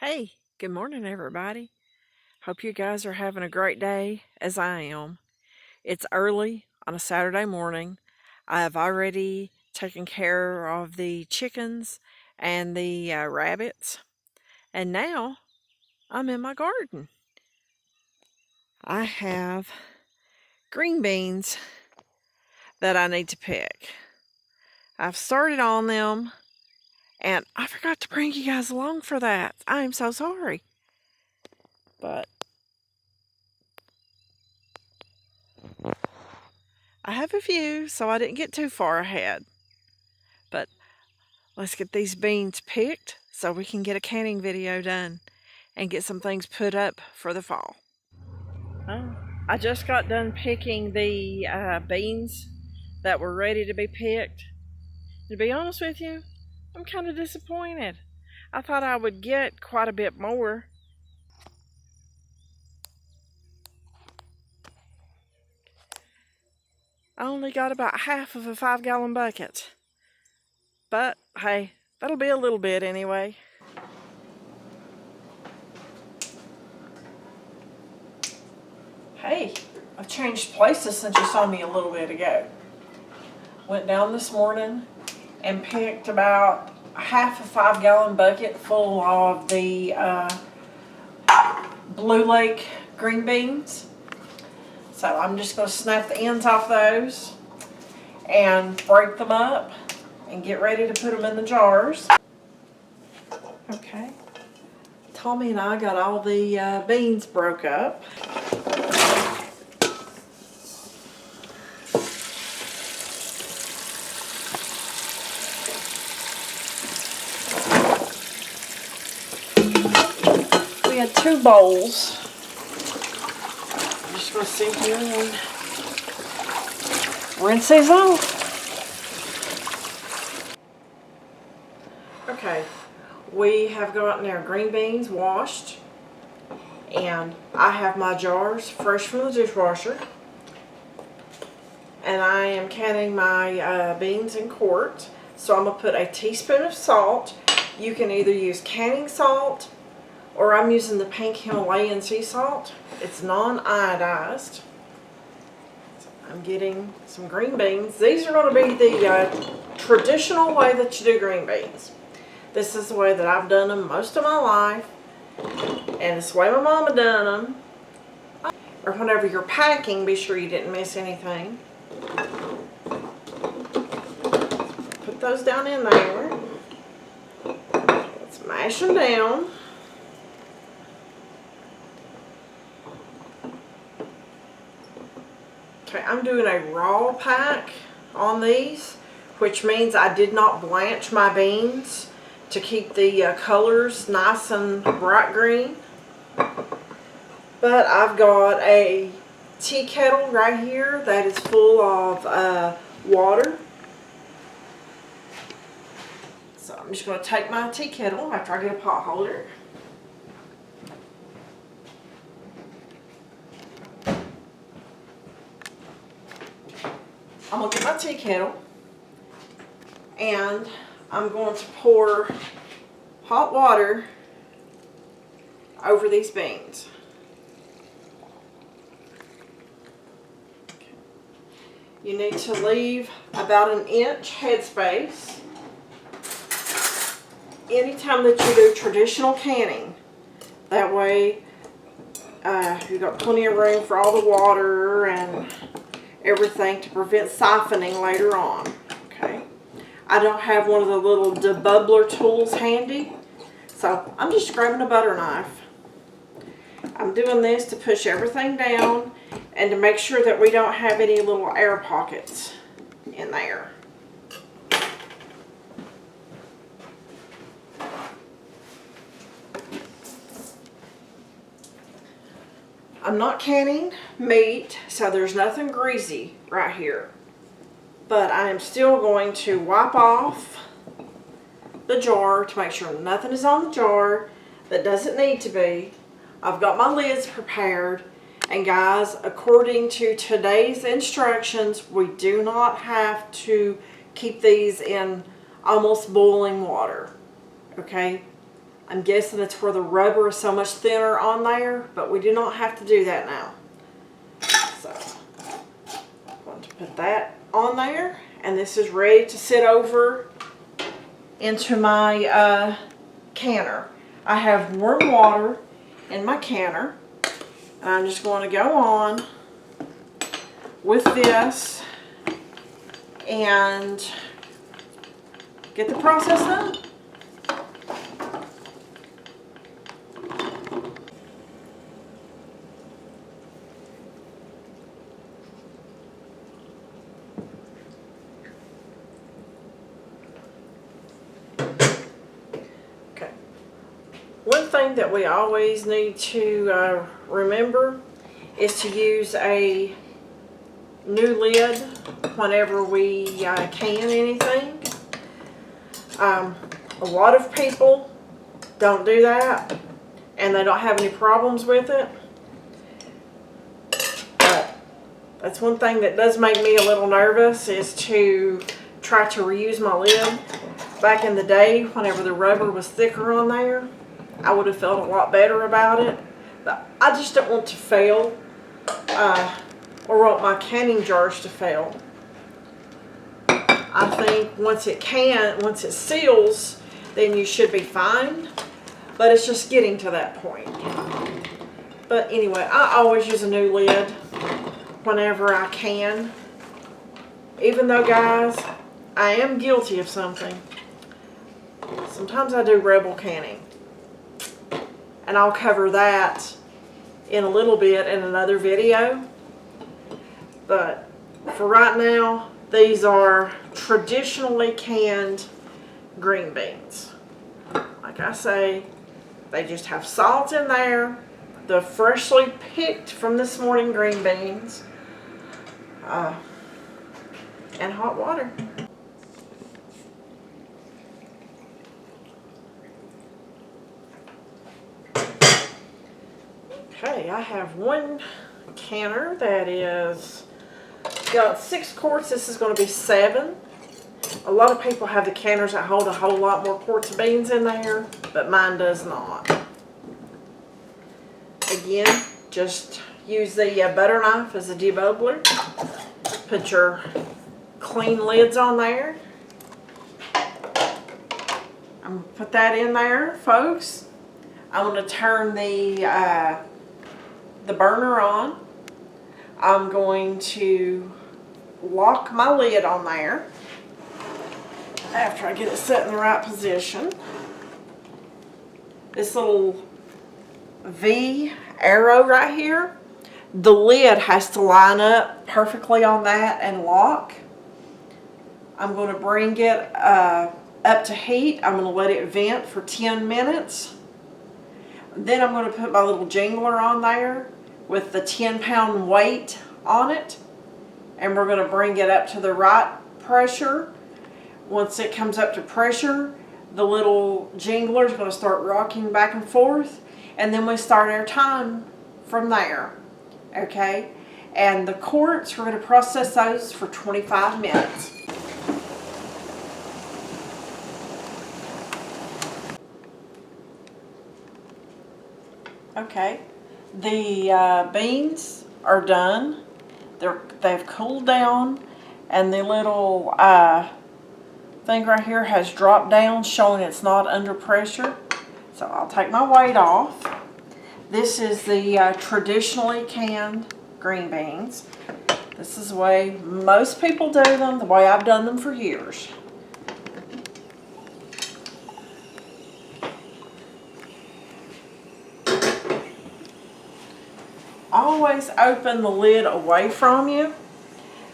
Hey, good morning, everybody. Hope you guys are having a great day as I am. It's early on a Saturday morning. I have already taken care of the chickens and the rabbits, and now I'm in my garden. I have green beans that I need to pick. I've started on them, and I forgot to bring you guys along for that. I am so sorry. But I have a few, so I didn't get too far ahead. But let's get these beans picked so we can get a canning video done and get some things put up for the fall. Oh, I just got done picking the beans that were ready to be picked. To be honest with you, I'm kind of disappointed. I thought I would get quite a bit more. I only got about half of a 5-gallon bucket. But hey, that'll be a little bit anyway. Hey, I've changed places since you saw me a little bit ago. Went down this morning and picked about half a 5-gallon bucket full of the Blue Lake green beans. So I'm just going to snap the ends off those and break them up and get ready to put them in the jars. Okay. Tommy and I got all the beans broke up. We had 2 bowls. I'm just going to sit here and rinse these off. Okay, we have gotten our green beans washed, and I have my jars fresh from the dishwasher, and I am canning my beans in quart. So I'm going to put a teaspoon of salt. You can either use canning salt, or I'm using the pink Himalayan sea salt. It's non-iodized. I'm getting some green beans. These are going to be the traditional way that you do green beans. This is the way that I've done them most of my life, and it's the way my mama done them. Or whenever you're packing, be sure you didn't miss anything. Put those down in there. Let's mash them down. Okay, I'm doing a raw pack on these, which means I did not blanch my beans to keep the colors nice and bright green. But I've got a tea kettle right here that is full of water. So I'm just going to take my tea kettle after I get a pot holder. I'm going to get my tea kettle, and I'm going to pour hot water over these beans. You need to leave about an inch headspace anytime that you do traditional canning. That way you've got plenty of room for all the water and everything to prevent siphoning later on. Okay. I don't have one of the little debubbler tools handy, so I'm just grabbing a butter knife. I'm doing this to push everything down and to make sure that we don't have any little air pockets in there. I'm not canning meat, so there's nothing greasy right here. But I am still going to wipe off the jar to make sure nothing is on the jar that doesn't need to be. I've got my lids prepared, and guys, according to today's instructions, we do not have to keep these in almost boiling water. Okay? I'm guessing it's where the rubber is so much thinner on there, but we do not have to do that now. So I'm going to put that on there, and this is ready to sit over into my canner. I have warm water in my canner, and I'm just going to go on with this and get the process done. Okay. One thing that we always need to remember is to use a new lid whenever we can anything. A lot of people don't do that, and they don't have any problems with it. But that's one thing that does make me a little nervous, is to try to reuse my lid. Back in the day, whenever the rubber was thicker on there, I would have felt a lot better about it. But I just don't want to fail, or want my canning jars to fail. I think once it seals, then you should be fine. But it's just getting to that point. But anyway, I always use a new lid whenever I can. Even though, guys, I am guilty of something. Sometimes I do rebel canning. And I'll cover that in a little bit in another video. But for right now, these are traditionally canned green beans. Like I say, they just have salt in there, the freshly picked from this morning green beans, and hot water. Okay, I have one canner that is got 6 quarts. This is going to be 7. A lot of people have the canners that hold a whole lot more quarts of beans in there, but mine does not. Again, just use the butter knife as a debubbler. Put your clean lids on there. I'm going to put that in there, folks. I'm going to turn the burner on. I'm going to lock my lid on there after I get it set in the right position. This little V arrow right here, the lid has to line up perfectly on that and lock. I'm going to bring it up to heat. I'm going to let it vent for 10 minutes. Then I'm going to put my little jingler on there with the 10-pound weight on it, and we're going to bring it up to the right pressure. Once it comes up to pressure, the little jingler is going to start rocking back and forth, and then we start our time from there. Okay, and the quarts, we're going to process those for 25 minutes. Okay, the beans are done. They've cooled down, and the little thing right here has dropped down, showing it's not under pressure. So I'll take my weight off. This is the traditionally canned green beans. This is the way most people do them, the way I've done them for years. Always open the lid away from you.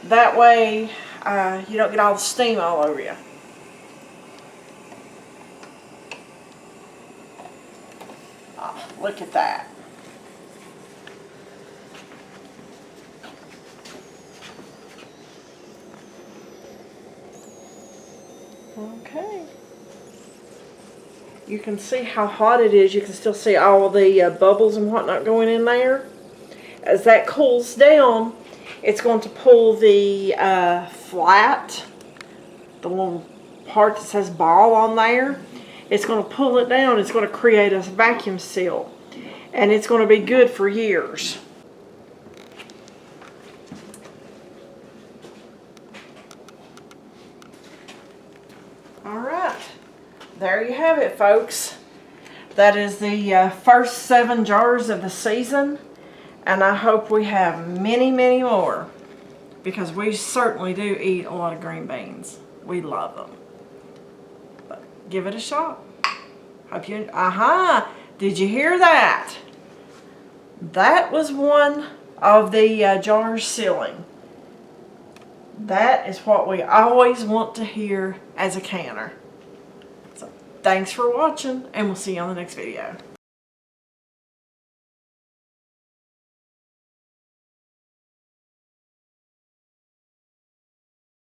That way you don't get all the steam all over you. Oh, look at that. Okay. You can see how hot it is. You can still see all the bubbles and whatnot going in there. As that cools down, it's going to pull the flat, the little part that says ball on there, it's going to pull it down. It's going to create a vacuum seal. And it's going to be good for years. Alright, there you have it, folks. That is the first 7 jars of the season. And I hope we have many, many more. Because we certainly do eat a lot of green beans. We love them. But give it a shot. Hope you, did you hear that? That was one of the jars sealing. That is what we always want to hear as a canner. So thanks for watching, and we'll see you on the next video.